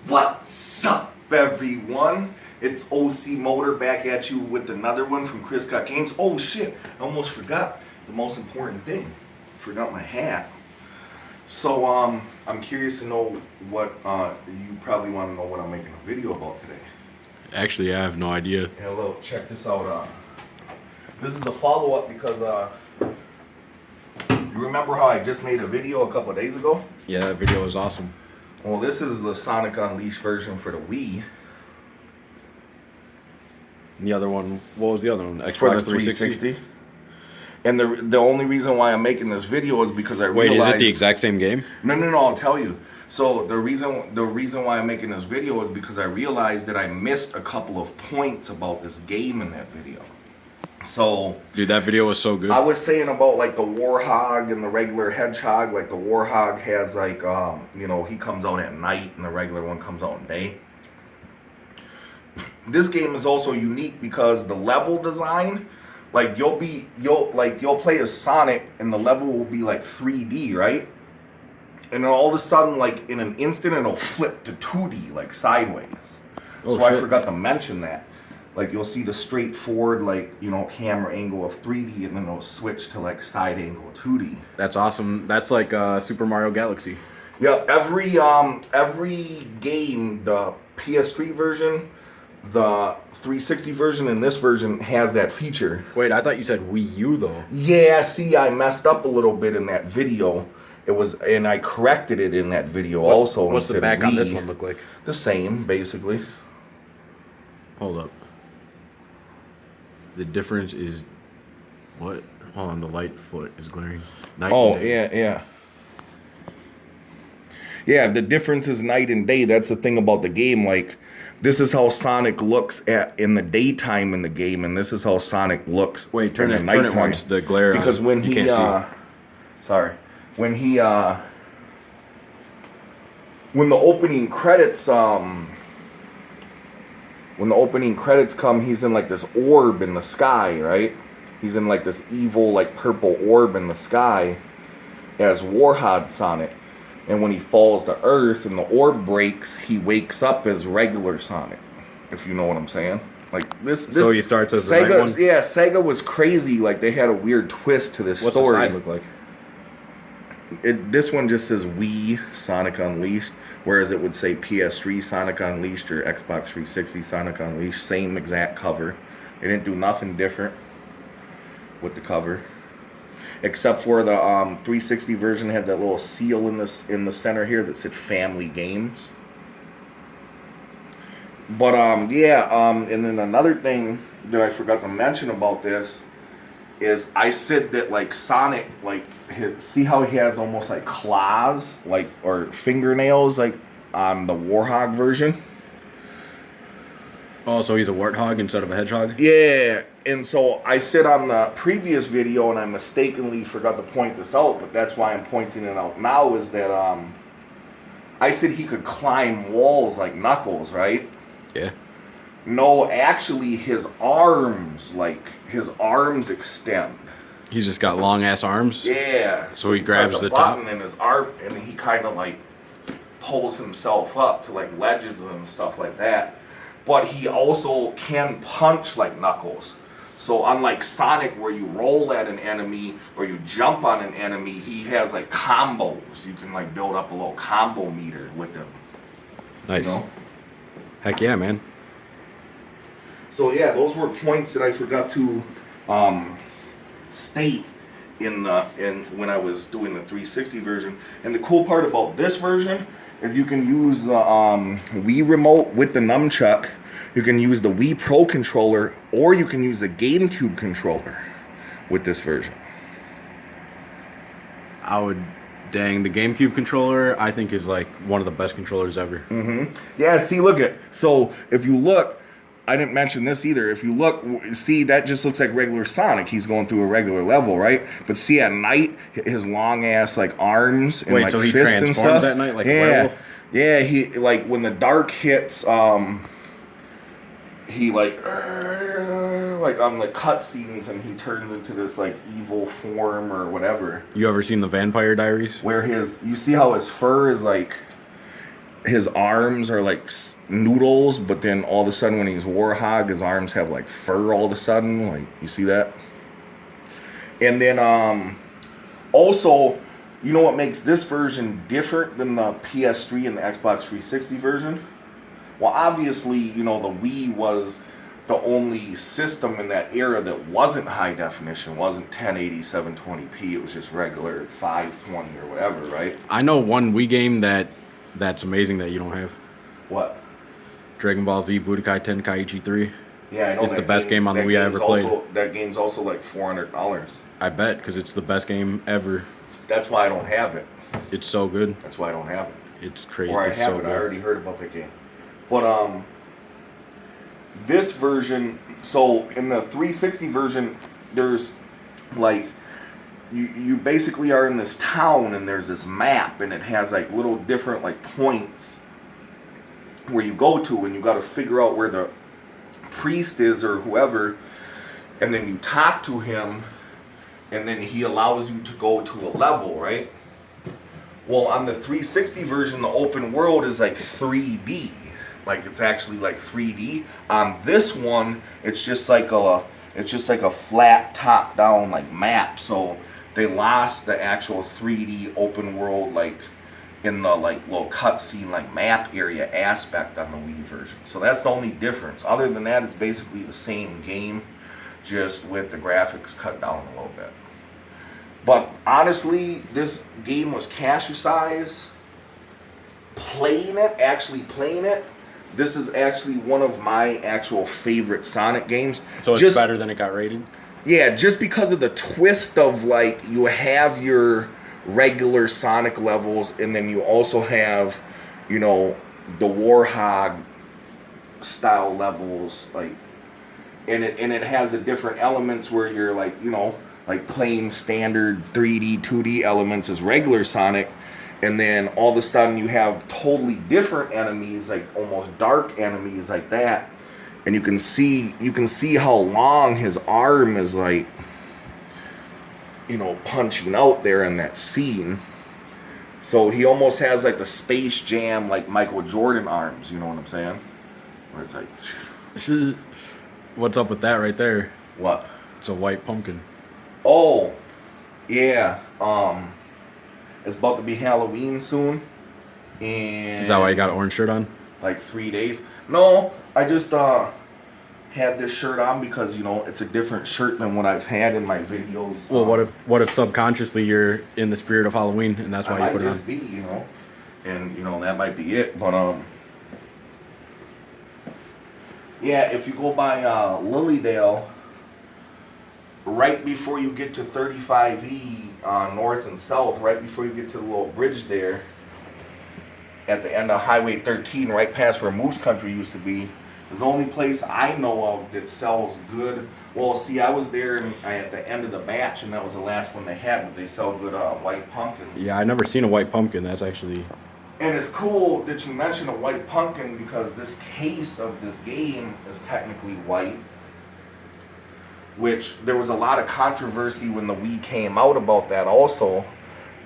What's up, everyone? It's OC Motor back at you with another one from Chris Got Games. Oh shit, I almost forgot the most important thing. Forgot my hat. So I'm curious to know what you probably want to know what I'm making a video about today. Actually, I have no idea. Hey, look, check this out. This is a follow-up because you remember how I just made a video a couple of days ago? Yeah, that video was awesome. Well, this is the Sonic Unleashed version for the Wii. And the other one, what was the other one? Xbox For the 360. And the only reason why I'm making this video is because I realized... Wait, is it the exact same game? No, I'll tell you. So the reason why I'm making this video is because I realized that I missed a couple of points about this game in that video. So, dude, that video was so good. I was saying about like the Warhog and the regular Hedgehog. Like the Warhog has like he comes out at night and the regular one comes out at day. This game is also unique because the level design, like you'll play as Sonic and the level will be like 3D, right? And then all of a sudden, like in an instant, it'll flip to 2D, like sideways. So I forgot to mention that. Like you'll see the straightforward, camera angle of 3D, and then it'll switch to like side angle 2D. That's awesome. That's like Super Mario Galaxy. Yeah, every game, the PS3 version, the 360 version, and this version has that feature. Wait, I thought you said Wii U though. Yeah, see, I messed up a little bit in that video. And I corrected it in that video also. What's the back on this one look like? The same, basically. Hold up. The difference is what? Hold on, the light foot is glaring. Yeah. Yeah, the difference is night and day. That's the thing about the game. Like, this is how Sonic looks in the daytime in the game, and this is how Sonic looks in the nighttime. Turn it once, the glare. Because when he when the opening credits when the opening credits come, he's in like this orb in the sky, right? He's in like this evil, like purple orb in the sky as Warhog Sonic. And when he falls to Earth and the orb breaks, he wakes up as regular Sonic. If you know what I'm saying. Like this. So he starts as Sega. the night one? Yeah, Sega was crazy. Like they had a weird twist to this story. What's the side look like? This one just says Wii Sonic Unleashed, whereas it would say PS3 Sonic Unleashed or Xbox 360 Sonic Unleashed. Same exact cover. They didn't do nothing different with the cover, except for the 360 version had that little seal in the center here that said Family Games. But and then another thing that I forgot to mention about this is I said that like Sonic, see how he has almost like claws, or fingernails, like on the Warhog version. Oh, so he's a warthog instead of a hedgehog? Yeah, and so I said on the previous video, and I mistakenly forgot to point this out, but that's why I'm pointing it out now, is that I said he could climb walls like Knuckles, right? Yeah. No, actually, his arms extend. He's just got long ass arms. Yeah. So he grabs the button top in his arm, and he kind of like pulls himself up to like ledges and stuff like that. But he also can punch like Knuckles. So unlike Sonic, where you roll at an enemy or you jump on an enemy, he has like combos. You can like build up a little combo meter with him. Nice. You know? Heck yeah, man. So yeah, those were points that I forgot to state in when I was doing the 360 version. And the cool part about this version is you can use the Wii remote with the nunchuck. You can use the Wii Pro controller, or you can use the GameCube controller with this version. Dang, the GameCube controller I think is like one of the best controllers ever. Mm-hmm. Yeah, see, look at. So if you look, I didn't mention this either. If you look, see, that just looks like regular Sonic. He's going through a regular level, right? But see, at night, his long ass like arms and like so he fists and stuff. at night like a werewolf? Yeah, he like when the dark hits, he like on the cutscenes, and he turns into this like evil form or whatever. You ever seen the Vampire Diaries? Where you see how his fur is like his arms are like noodles, but then all of a sudden when he's Warhog, his arms have like fur all of a sudden. Like, you see that? And then also, you know what makes this version different than the PS3 and the Xbox 360 version? Well, obviously, you know, the Wii was the only system in that era that wasn't high definition, wasn't 1080, 720p. It was just regular 520 or whatever, right? I know one Wii game that's amazing that you don't have. What? Dragon Ball Z Budokai Tenkaichi 3. Yeah, I know. It's the best game on the Wii I ever played. That game's also like $400. I bet, because it's the best game ever. That's why I don't have it. It's so good. That's why I don't have it. It's crazy. Or I it's have so it. good. I already heard about that game. But this version, so in the 360 version, there's like you basically are in this town and there's this map and it has like little different like points where you go to and you got to figure out where the priest is or whoever, and then you talk to him and then he allows you to go to a level, right? Well, on the 360 version, the open world is like 3D. Like, it's actually like 3D. On this one, it's just like a flat top-down like map. So they lost the actual 3D open world like in the like little cutscene like map area aspect on the Wii version. So that's the only difference. Other than that, it's basically the same game, just with the graphics cut down a little bit. But honestly, this game was cash size. Actually playing it, this is actually one of my actual favorite Sonic games. So it's better than it got rated? Yeah, just because of the twist of like you have your regular Sonic levels and then you also have, you know, the Warhog style levels, like, and it has the different elements where you're like, you know, like playing standard 3D, 2D elements as regular Sonic, and then all of a sudden you have totally different enemies, like almost dark enemies like that, and you can see how long his arm is, like, you know, punching out there in that scene. So he almost has like the Space Jam, like Michael Jordan arms, you know what I'm saying? Where it's like, what's up with that right there? What? It's a white pumpkin. Oh, yeah. It's about to be Halloween soon. And is that why you got an orange shirt on? Like 3 days. No, I just had this shirt on because, you know, it's a different shirt than what I've had in my videos. Well, what if subconsciously you're in the spirit of Halloween and that's why you put it on? Might just be, you know, and you know that might be it. But yeah, if you go by Lilydale, right before you get to 35E north and south, right before you get to the little bridge there, at the end of Highway 13, right past where Moose Country used to be, is the only place I know of that sells good. Well, see, I was there at the end of the batch, and that was the last one they had, but they sell good white pumpkins. Yeah, I never seen a white pumpkin. That's actually... And it's cool that you mentioned a white pumpkin because this case of this game is technically white. Which there was a lot of controversy when the Wii came out about that also.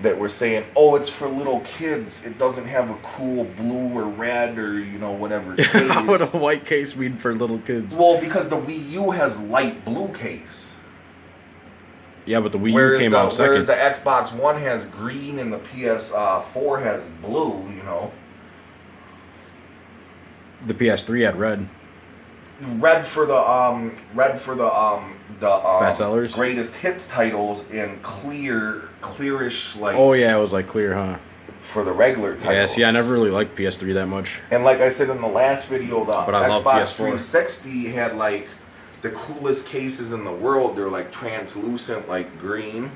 That were saying, oh, it's for little kids. It doesn't have a cool blue or red or, you know, whatever case. How would a white case mean for little kids? Well, because the Wii U has light blue case. Yeah, but the Wii U came out second. Whereas the Xbox One has green and the PS4 has blue, you know. The PS3 had red. Red for the bestsellers, greatest hits titles, and clearish like. Oh yeah, it was like clear, huh? For the regular titles. Yeah, see, I never really liked PS3 that much. And like I said in the last video, the Xbox PS4. 360 had like the coolest cases in the world. They're like translucent, like green.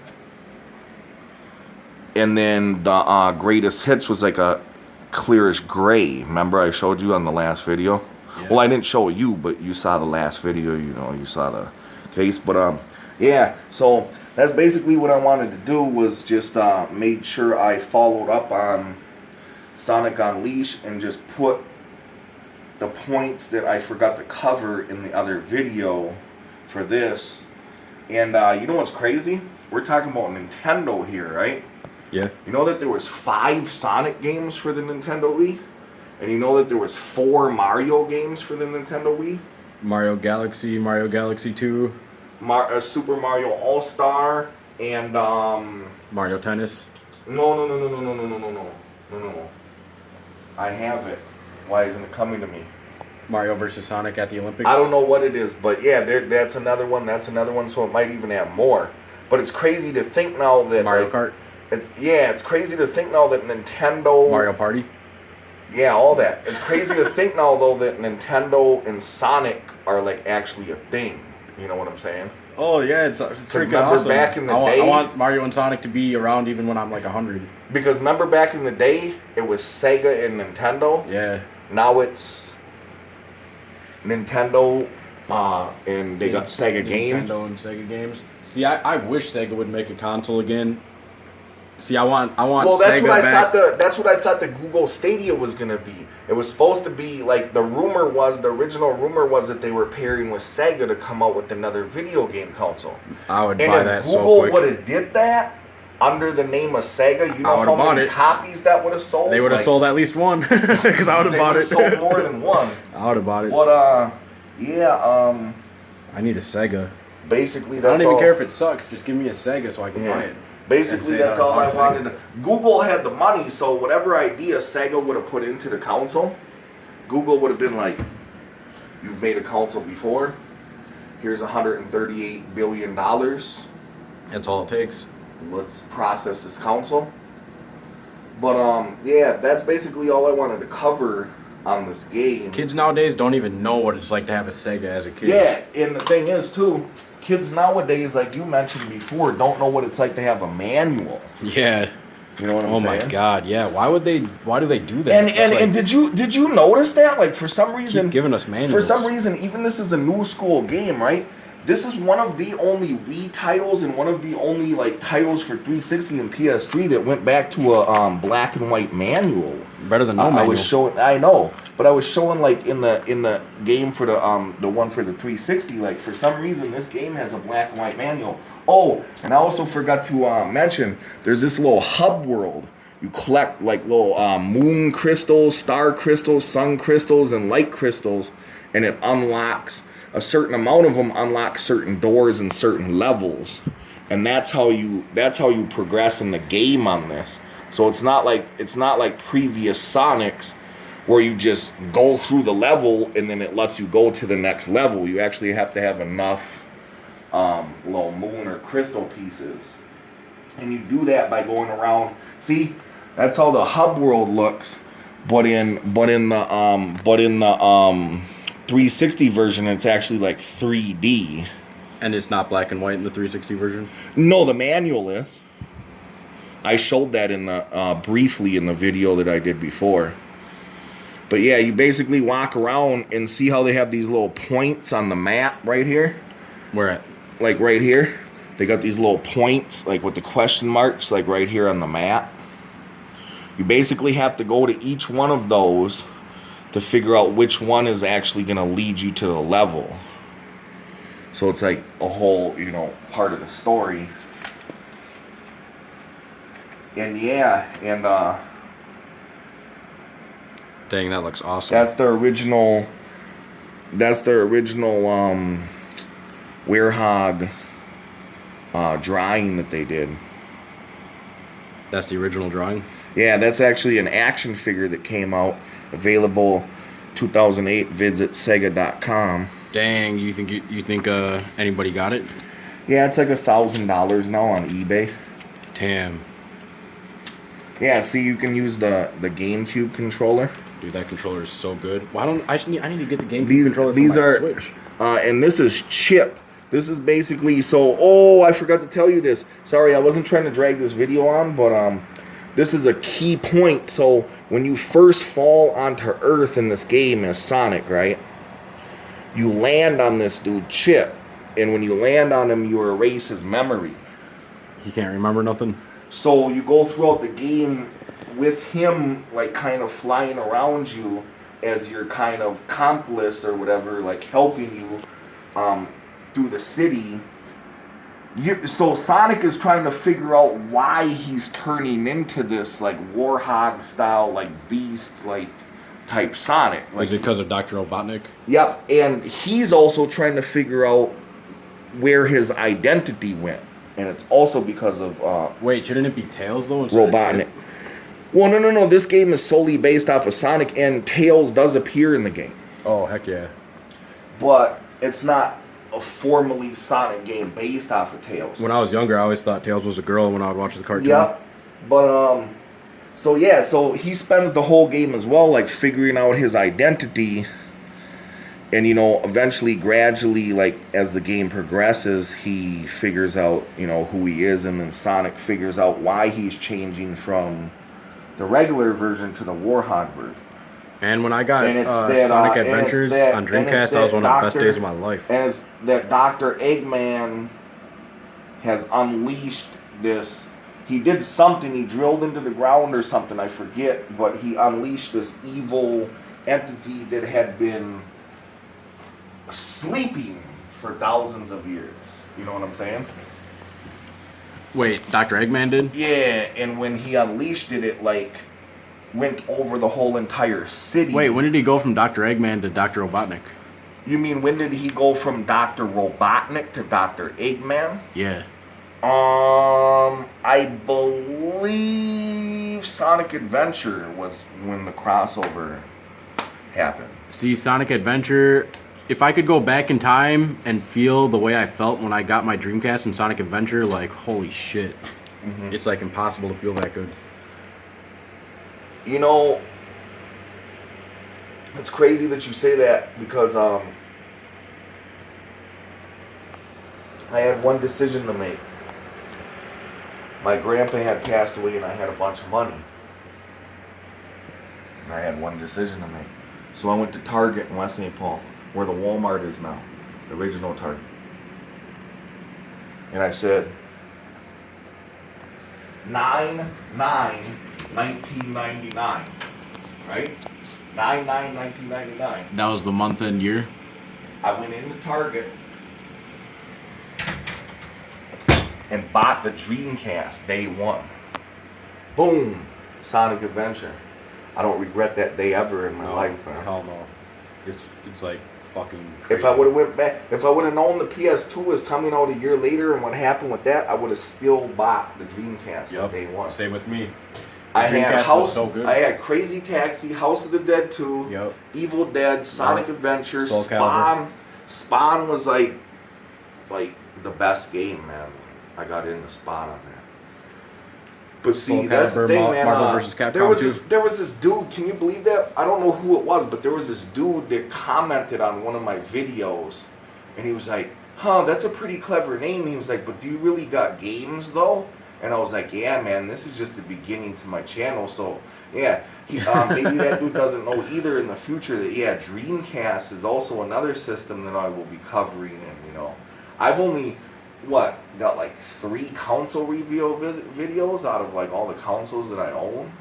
And then the greatest hits was like a clearish gray. Remember I showed you on the last video? Yeah. Well, I didn't show you, but you saw the last video, you know, you saw the case. But yeah, so that's basically what I wanted to do, was just made sure I followed up on Sonic Unleashed and just put the points that I forgot to cover in the other video for this. And you know what's crazy? We're talking about Nintendo here, right? Yeah. You know that there was 5 Sonic games for the Nintendo Wii? And you know that there was 4 Mario games for the Nintendo Wii? Mario Galaxy 2, Super Mario All-Star, and Mario Tennis. No. I have it. Why isn't it coming to me? Mario versus Sonic at the Olympics. I don't know what it is, but yeah, that's another one. That's another one. So it might even have more. But it's crazy to think now that Mario Kart. It's crazy to think now that Nintendo. Mario Party. Yeah, all that. It's crazy to think now though that Nintendo and Sonic are like actually a thing. You know what I'm saying? Oh yeah, it's freaking remember awesome. back in the I day, want Mario and Sonic to be around even when I'm like 100. Because remember back in the day, it was Sega and Nintendo. Yeah. Now it's Nintendo, and they got Sega games. Nintendo and Sega games. See, I wish Sega would make a console again. See, I want Well, that's Sega what I back. thought. That's what I thought the Google Stadia was gonna be. It was supposed to be like the original rumor was that they were pairing with Sega to come out with another video game console. I would And buy if that Google so quick. would have did that under the name of Sega, you know how many copies that would have sold? They would have sold at least one because I would have bought it. Sold more than one. I would have bought it. But yeah, I need a Sega. basically I that's don't even all. care if it sucks. Just give me a Sega so I can buy it. Basically, And say that's that I all I bought a wanted. Google had the money, so whatever idea Sega would have put into the console, Google would have been like, "You've made a console before. Here's $138 billion. That's all it takes. Let's process this console." But yeah, that's basically all I wanted to cover on this game. Kids nowadays don't even know what it's like to have a Sega as a kid. Yeah, and the thing is too, kids nowadays, like you mentioned before, don't know what it's like to have a manual. Yeah. You know what I'm Oh saying? my God. Yeah. Why do they do that? And It's like, and did you notice that? Like for some reason, keep giving us manuals. for some reason, even this is a new school game, right? This is one of the only Wii titles and one of the only like titles for 360 and PS3 that went back to a black and white manual. better than no I manual. was showing, I know, but I was showing like in the game for the one for the 360. Like for some reason, this game has a black and white manual. Oh, and I also forgot to mention, there's this little hub world. You collect like little moon crystals, star crystals, sun crystals, and light crystals, and it unlocks a certain amount of them. Unlock certain doors and certain levels, and that's how you progress in the game on this. So it's not like previous Sonics where you just go through the level and then it lets you go to the next level. You actually have to have enough little moon or crystal pieces, and you do that by going around. See, that's how the hub world looks, but in the 360 version, it's actually like 3D. And it's not black and white in the 360 version? No, the manual is. I showed that in the briefly in the video that I did before. But yeah, you basically walk around and see how they have these little points on the map right here. Where at? Like right here. They got these little points, like with the question marks, like right here on the map. You basically have to go to each one of those to figure out which one is actually going to lead you to the level. So it's like a whole, part of the story. And yeah, and Dang, that looks awesome. that's the original Werehog drawing that they did. That's the original drawing? Yeah, that's actually an action figure that came out, available 2008. Visit Sega.com. Dang, you think anybody got it? Yeah, it's like $1,000 now on eBay. Damn. Yeah, see, you can use the GameCube controller. Dude, that controller is so good. I need to get the GameCube controller for These my are, Switch. And this is Chip. This is basically I forgot to tell you this. Sorry, I wasn't trying to drag this video on, but this is a key point. So when you first fall onto Earth in this game as Sonic, right? You land on this dude Chip, and when you land on him, you erase his memory. He can't remember nothing? So you go throughout the game with him, like, kind of flying around you as your kind of accomplice or whatever, like, helping you through the city. So Sonic is trying to figure out why he's turning into this, like, Warhog style, like, beast, like, type Sonic. Is it because of Dr. Robotnik? Yep, and he's also trying to figure out where his identity went, and it's also because of Wait, shouldn't it be Tails though? Instead of Robotnik. Chip? Well, no. This game is solely based off of Sonic, and Tails does appear in the game, Oh heck yeah! but it's not a formally Sonic game based off of Tails. When I was younger, I always thought Tails was a girl when I would watch the cartoon. Yep, but so he spends the whole game as well, like figuring out his identity. And, eventually, gradually, like, as the game progresses, he figures out, who he is. And then Sonic figures out why he's changing from the regular version to the Warhog version. And when I got And it's Sonic Adventures on Dreamcast, that was one of the best days of my life. And it's that Dr. Eggman has unleashed this. He did something. He drilled into the ground or something. I forget. But he unleashed this evil entity that had been sleeping for thousands of years. You know what I'm saying? Wait, Dr. Eggman did? Yeah, and when he unleashed it, it like went over the whole entire city. Wait, when did he go from Dr. Eggman to Dr. Robotnik? You mean when did he go from Dr. Robotnik to Dr. Eggman? Yeah. I believe Sonic Adventure was when the crossover happened. See, Sonic Adventure, if I could go back in time and feel the way I felt when I got my Dreamcast in Sonic Adventure, like, holy shit. Mm-hmm. It's, like, impossible to feel that good. It's crazy that you say that because I had one decision to make. My grandpa had passed away and I had a bunch of money. And I had one decision to make. So I went to Target in West St. Paul, where the Walmart is now, the original Target. And I said, 9/9/1999, right? 9/9/1999. That was the month and year? I went into Target and bought the Dreamcast day one. Boom! Sonic Adventure. I don't regret that day ever in my life, man. Hell no. It's like fucking crazy. If I would have went back, if I would have known the PS2 was coming out a year later and what happened with that, I would have still bought the Dreamcast on day one. Same with me. I had was so good. I had Crazy Taxi, House of the Dead 2, Yep. Evil Dead, Sonic Adventure, Soul Spawn. Spawn was like the best game, man. I got into Spawn on that. But see, Soul that's the Calibur, thing, man. Marvel vs. Capcom there was this dude. Can you believe that? I don't know who it was, but there was this dude that commented on one of my videos, and he was like, "Huh, that's a pretty clever name." He was like, "But do you really got games though?" And I was like, "Yeah, man, this is just the beginning to my channel." So yeah, maybe that dude doesn't know either in the future that Dreamcast is also another system that I will be covering, and I've only got like 3 console review videos out of like all the consoles that I own,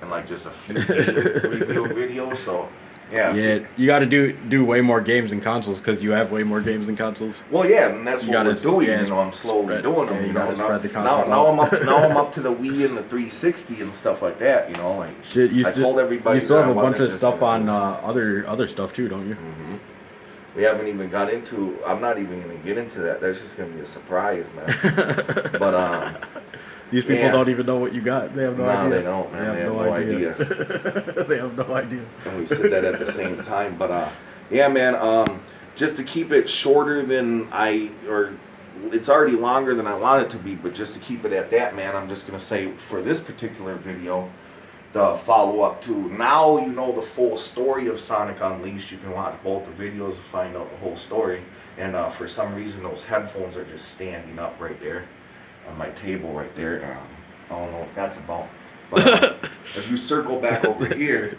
and like just a few review videos. So yeah, you got to do way more games than consoles because you have way more games than consoles. Well, yeah, and that's what we're doing. I'm slowly doing them. You gotta spread the now consoles. now I'm up to the Wii and the 360 and stuff like that. Like shit. I told everybody. You still that have a I bunch of wasn't stuff on other stuff too, don't you? Mm-hmm. We haven't even got into. I'm not even gonna get into that. That's just gonna be a surprise, man. But these people don't even know what you got. They have no idea. No, they don't, man. They have no idea. They have no idea. And we said that at the same time. But yeah, man. Just to keep it shorter than it's already longer than I want it to be. But just to keep it at that, man, I'm just gonna say for this particular video, the follow-up to now you know the full story of Sonic Unleashed. You can watch both the videos to find out the whole story. And for some reason, those headphones are just standing up right there on my table right there. I don't know what that's about. But if you circle back over here,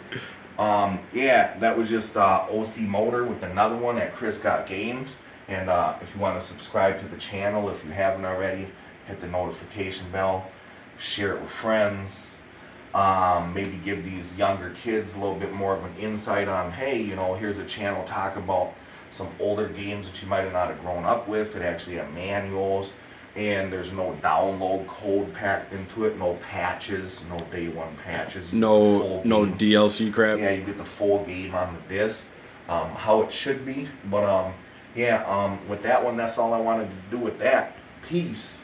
that was just OC Motor with another one at Chris Got Games. And if you want to subscribe to the channel, if you haven't already, hit the notification bell, share it with friends. Maybe give these younger kids a little bit more of an insight on, hey, here's a channel talk about some older games that you might have not have grown up with. It actually have manuals. and there's no download code packed into it, no patches, no day one patches. No Full game. DLC crap. Yeah, you get the full game on the disc, how it should be. But yeah, with that one, that's all I wanted to do with that. Peace.